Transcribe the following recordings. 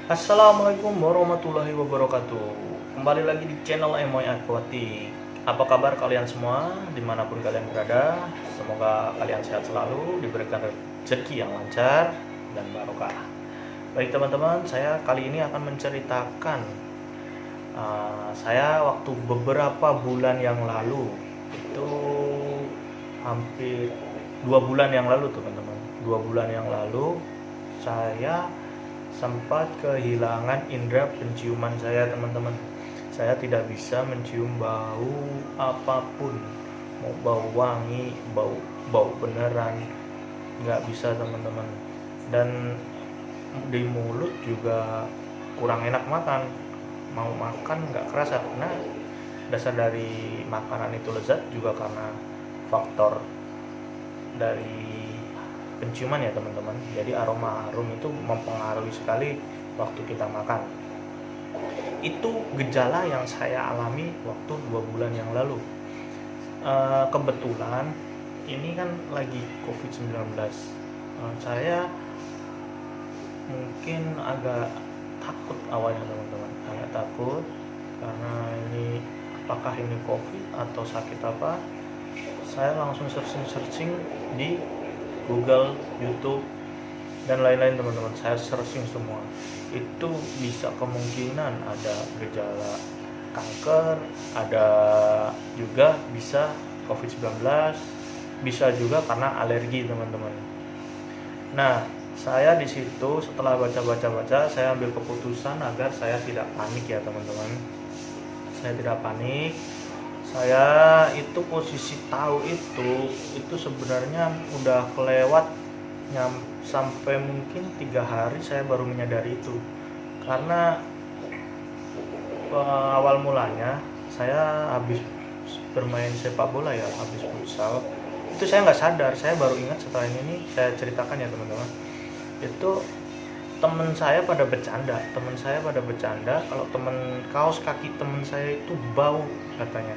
Assalamualaikum warahmatullahi wabarakatuh. Kembali lagi di channel Emoy Aquatic. Apa kabar kalian semua dimanapun kalian berada? Semoga kalian sehat selalu, diberikan rezeki yang lancar dan barokah. Baik teman-teman, saya kali ini akan menceritakan saya waktu beberapa bulan yang lalu, itu hampir 2 bulan yang lalu teman-teman. 2 bulan yang lalu saya sempat kehilangan indera penciuman saya teman-teman. Saya tidak bisa mencium bau apapun, mau bau wangi, bau beneran, nggak bisa teman-teman. Dan di mulut juga kurang enak makan, mau makan nggak kerasa. Karena dasar dari makanan itu lezat juga karena faktor dari penciuman ya teman-teman. Jadi aroma harum itu mempengaruhi sekali waktu kita makan. Itu gejala yang saya alami waktu 2 bulan yang lalu. Kebetulan ini kan lagi COVID-19. Saya mungkin agak takut awalnya teman-teman, agak takut karena ini apakah ini COVID atau sakit apa. Saya langsung searching di Google, YouTube, dan lain-lain teman-teman. Saya searching semua. Itu bisa kemungkinan ada gejala kanker, ada juga bisa COVID-19, bisa juga karena alergi teman-teman. Nah, saya di situ setelah baca-baca, saya ambil keputusan agar saya tidak panik ya teman-teman. Saya tidak panik. Saya itu posisi tahu itu sebenarnya udah kelewat sampai mungkin 3 hari saya baru menyadari itu. Karena awal mulanya saya habis bermain sepak bola ya, habis futsal. Itu saya nggak sadar, saya baru ingat setelah ini saya ceritakan ya teman-teman. Itu teman saya pada bercanda kalau kaos kaki teman saya itu bau katanya.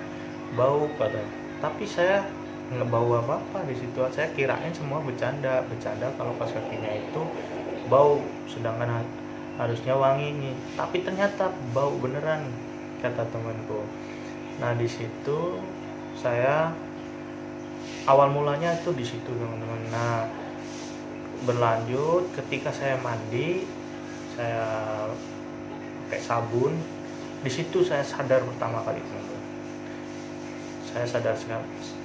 Tapi saya nggak bau apa-apa di situ. Saya kirain semua bercanda kalau kaos kakinya itu bau, sedangkan harusnya wangi nih. Tapi ternyata bau beneran kata temanku. Nah di situ saya awal mulanya itu di situ teman-teman. Nah berlanjut ketika saya mandi, saya pakai sabun. Di situ saya sadar pertama kali teman-teman. Saya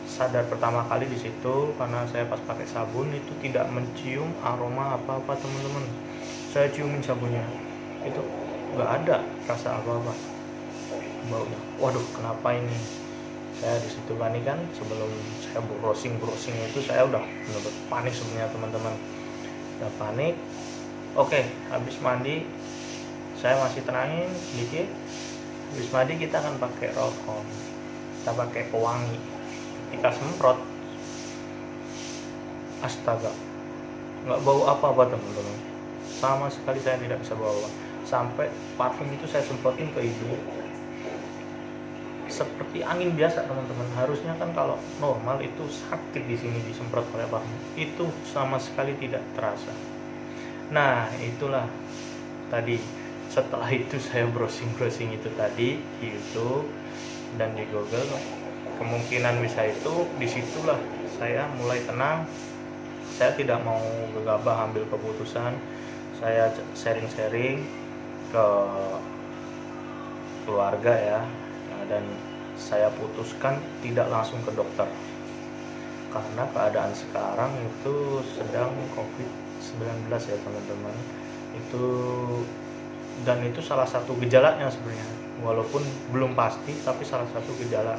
sadar pertama kali di situ karena saya pas pakai sabun itu tidak mencium aroma apa-apa teman-teman. Saya ciumin sabunnya, itu nggak ada rasa apa-apa baunya. Waduh, kenapa ini? Saya di situ panik kan. Sebelum saya browsing itu saya udah benar-benar panik sebenarnya teman-teman. Udah panik. Oke, habis mandi saya masih tenangin dikit. Habis mandi kita akan pakai roll on, kita pakai pewangi. Ketika semprot, astaga, nggak bau apa-apa teman-teman, sama sekali saya tidak bisa bawa. Sampai parfum itu saya semprotin ke hidung seperti angin biasa teman-teman. Harusnya kan kalau normal itu sakit di sini disemprot oleh parfum, itu sama sekali tidak terasa. Nah itulah tadi, setelah itu saya browsing itu tadi di YouTube dan di Google, kemungkinan bisa itu. Disitulah saya mulai tenang. Saya tidak mau gegabah ambil keputusan. Saya sharing ke keluarga ya, dan saya putuskan tidak langsung ke dokter karena keadaan sekarang itu sedang COVID-19 ya teman-teman. Itu salah satu gejalanya sebenarnya, walaupun belum pasti, tapi salah satu gejala.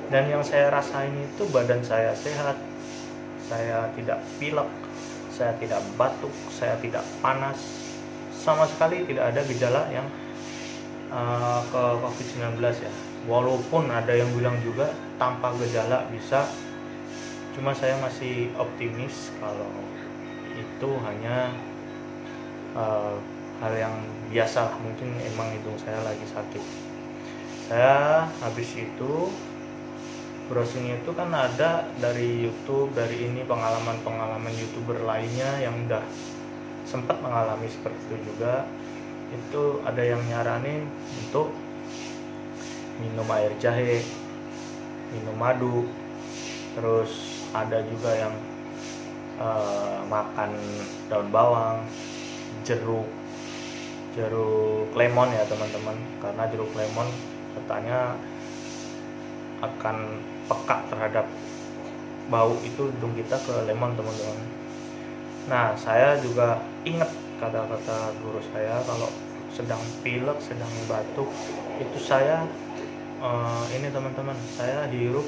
Dan yang saya rasain itu badan saya sehat, saya tidak pilek, saya tidak batuk, saya tidak panas, sama sekali tidak ada gejala yang ke COVID-19 ya. Walaupun ada yang bilang juga tanpa gejala bisa, cuma saya masih optimis kalau itu hanya hal yang biasa. Mungkin emang hidung saya lagi sakit. Saya habis itu browsing itu kan ada dari YouTube, dari ini pengalaman YouTuber lainnya yang udah sempat mengalami seperti itu juga. itu ada yang nyaranin untuk minum air jahe, minum madu, terus ada juga yang makan daun bawang, jeruk lemon ya teman-teman, karena jeruk lemon katanya akan peka terhadap bau itu hidung kita ke lemon teman-teman. Nah, saya juga ingat kata-kata guru saya kalau sedang pilek, sedang batuk itu saya ini teman-teman, saya hirup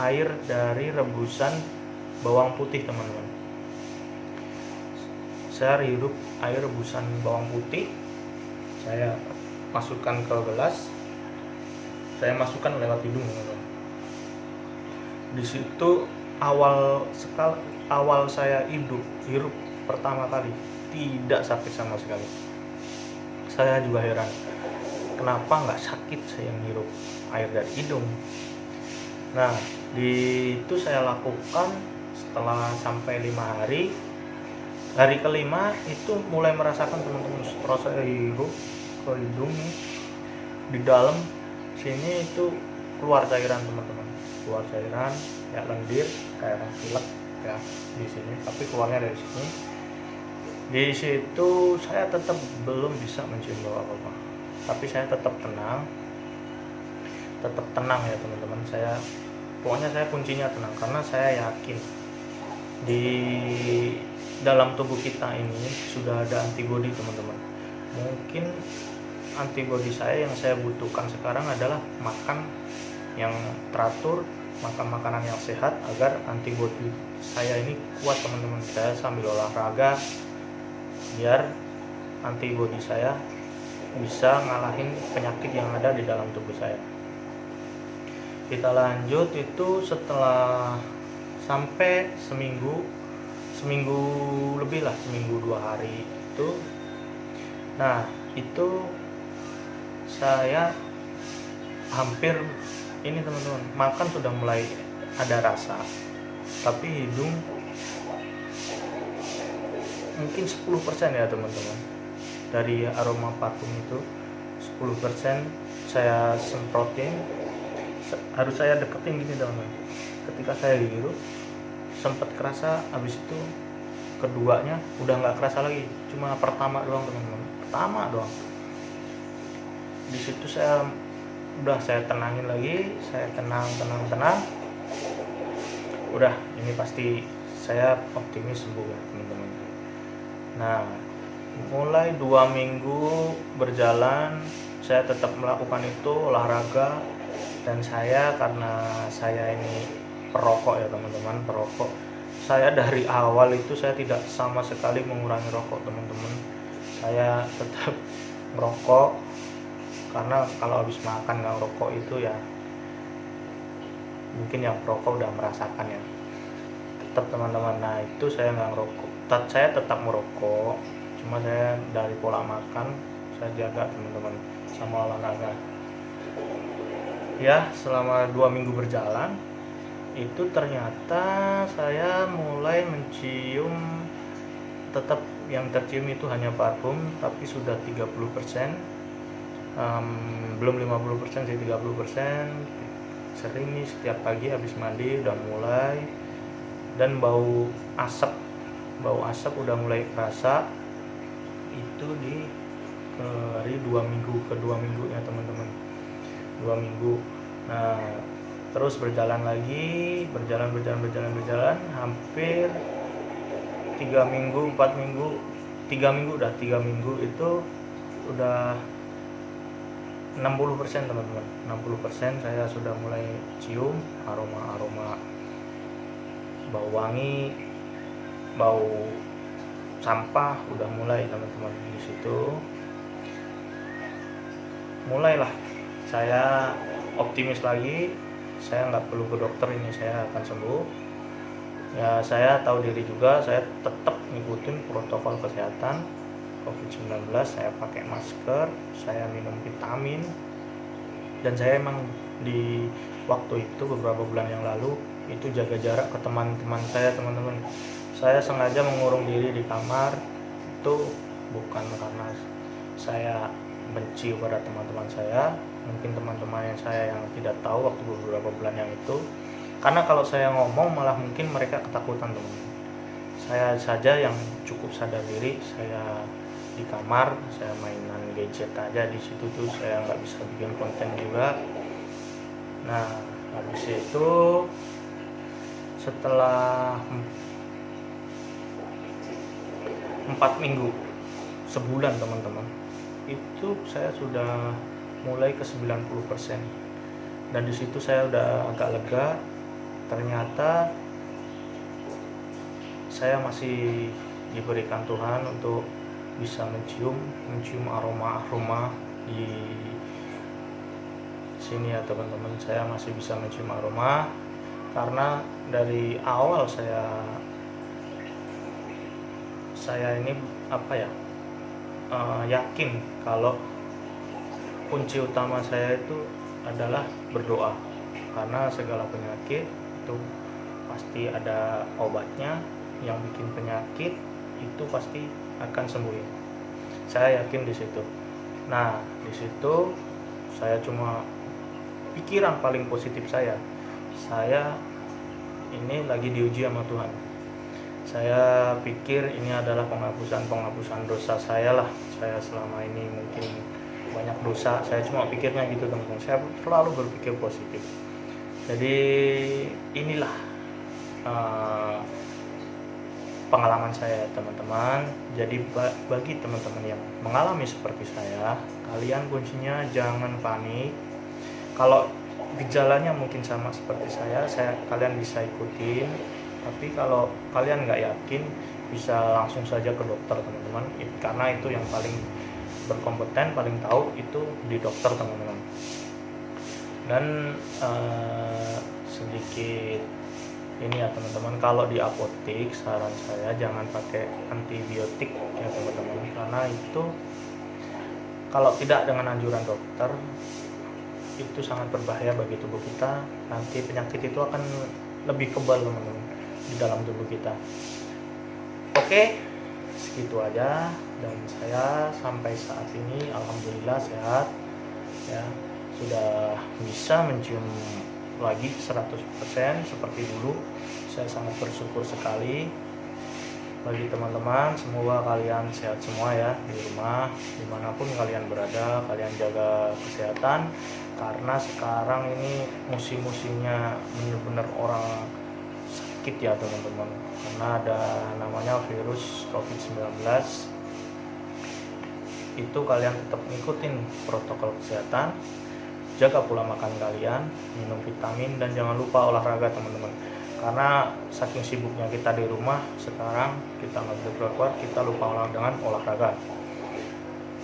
air dari rebusan bawang putih teman-teman. Saya hirup air rebusan bawang putih, saya masukkan ke gelas, saya masukkan lewat hidung teman-teman. Di situ awal saya hirup pertama kali tidak sakit sama sekali. Saya juga heran, kenapa nggak sakit saya menghirup air dari hidung. Nah, itu saya lakukan setelah sampai 5 hari. Hari kelima itu mulai merasakan teman-teman, setelah saya hirup ke hidung nih, di dalam sini itu keluar cairan teman-teman, keluar cairan kayak lendir, kayak pilek ya di sini, tapi keluarnya dari sini. Di situ saya tetap belum bisa mencium bau apa-apa, tapi saya tetap tenang ya teman-teman. Pokoknya saya kuncinya tenang, karena saya yakin di dalam tubuh kita ini sudah ada antibodi teman-teman. Mungkin antibodi saya yang saya butuhkan sekarang adalah makan yang teratur, makan makanan yang sehat agar antibodi saya ini kuat teman-teman. Saya sambil olahraga biar antibodi saya bisa ngalahin penyakit yang ada di dalam tubuh saya. Kita lanjut, itu setelah sampai seminggu lebih lah, seminggu 2 hari itu. Nah, itu saya hampir ini teman-teman, makan sudah mulai ada rasa, tapi hidung mungkin 10% ya teman-teman dari aroma parfum itu. 10% saya semprotin, harus saya deketin gini teman-teman. Ketika saya hirup sempat kerasa, habis itu keduanya udah nggak kerasa lagi, cuma pertama doang teman-teman, pertama doang. Di situ saya tenangin lagi, saya tenang, udah ini pasti saya optimis sembuh ya teman-teman. Nah, mulai 2 minggu berjalan, saya tetap melakukan itu, olahraga. Dan karena saya ini perokok ya teman-teman, perokok. Saya dari awal itu saya tidak sama sekali mengurangi rokok teman-teman. Saya tetap merokok, karena kalau habis makan nggak rokok itu ya mungkin yang perokok udah merasakan ya. Tetap teman-teman. Nah, itu saya nggak ngerokok, saya tetap merokok, cuma saya dari pola makan saya jaga teman-teman, sama olahraga. Ya, selama 2 minggu berjalan itu ternyata saya mulai mencium, tetap yang tercium itu hanya parfum, tapi sudah 30%, belum 50% sih, 30%. Sering nih setiap pagi habis mandi udah mulai, dan bau asap udah mulai kerasa itu di hari 2 minggu, kedua minggunya teman-teman, 2 minggu. Nah, terus berjalan lagi, berjalan hampir 3 minggu, 4 minggu, 3 minggu itu udah 60% teman-teman. 60% saya sudah mulai cium aroma bau wangi, bau sampah udah mulai teman-teman. Di situ mulailah saya optimis lagi, saya nggak perlu ke dokter, ini saya akan sembuh. Ya, saya tahu diri juga, saya tetap ngikutin protokol kesehatan COVID-19, saya pakai masker, saya minum vitamin, dan saya emang di waktu itu beberapa bulan yang lalu itu jaga jarak ke teman-teman saya teman-teman. Saya sengaja mengurung diri di kamar, itu bukan karena saya benci kepada teman-teman saya, mungkin teman-teman saya yang tidak tahu waktu beberapa bulan yang itu, karena kalau saya ngomong malah mungkin mereka ketakutan teman-teman. Saya saja yang cukup sadar diri, saya di kamar saya mainan gadget aja di situ tuh, saya nggak bisa bikin konten juga. Nah habis itu setelah 4 minggu, sebulan teman-teman, itu saya sudah mulai ke 90%, dan di situ saya udah agak lega. Ternyata saya masih diberikan Tuhan untuk bisa mencium aroma di sini ya teman-teman. Saya masih bisa mencium aroma karena dari awal saya ini yakin kalau kunci utama saya itu adalah berdoa, karena segala penyakit itu pasti ada obatnya. Yang bikin penyakit itu pasti akan sembuh. Saya yakin di situ. Nah, di situ saya cuma pikiran paling positif saya ini lagi diuji sama Tuhan. Saya pikir ini adalah penghapusan dosa saya lah. Saya selama ini mungkin banyak dosa. Saya cuma pikirnya gitu teman-teman. Saya selalu berpikir positif. Jadi inilah pengalaman saya teman-teman. Jadi bagi teman-teman yang mengalami seperti saya, kalian kuncinya jangan panik. Kalau gejalanya mungkin sama seperti kalian bisa ikutin. Tapi kalau kalian nggak yakin, bisa langsung saja ke dokter teman-teman, karena itu yang paling berkompeten, paling tahu itu di dokter teman-teman. Dan sedikit ini ya teman-teman, kalau di apotek saran saya jangan pakai antibiotik ya teman-teman, karena itu kalau tidak dengan anjuran dokter itu sangat berbahaya bagi tubuh kita. Nanti penyakit itu akan lebih kebal teman-teman di dalam tubuh kita. Oke, segitu aja. Dan saya sampai saat ini alhamdulillah sehat ya, sudah bisa mencium lagi 100% seperti dulu. Saya sangat bersyukur sekali. Bagi teman-teman, semoga kalian sehat semua ya di rumah, dimanapun kalian berada. Kalian jaga kesehatan, karena sekarang ini musim-musimnya benar-benar orang sakit ya teman-teman, karena ada namanya virus COVID-19. Itu kalian tetap ngikutin protokol kesehatan, jaga pola makan kalian, minum vitamin, dan jangan lupa olahraga teman-teman. Karena saking sibuknya kita di rumah sekarang, kita nggak bisa keluar, kita lupa dengan olahraga.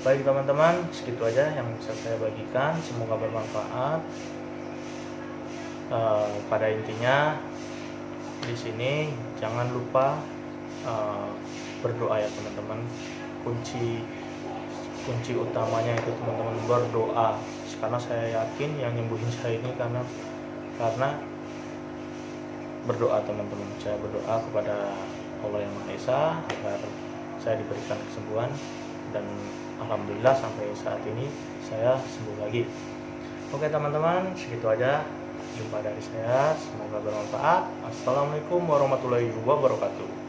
Baik teman-teman, segitu aja yang bisa saya bagikan, semoga bermanfaat. Pada intinya di sini jangan lupa berdoa ya teman-teman. Kunci utamanya itu teman-teman berdoa, karena saya yakin yang nyembuhin saya ini karena berdoa teman-teman. Saya berdoa kepada Allah yang Maha Esa agar saya diberikan kesembuhan, dan alhamdulillah sampai saat ini saya sembuh lagi. Oke teman-teman, segitu aja jumpa dari saya, semoga bermanfaat. Assalamualaikum warahmatullahi wabarakatuh.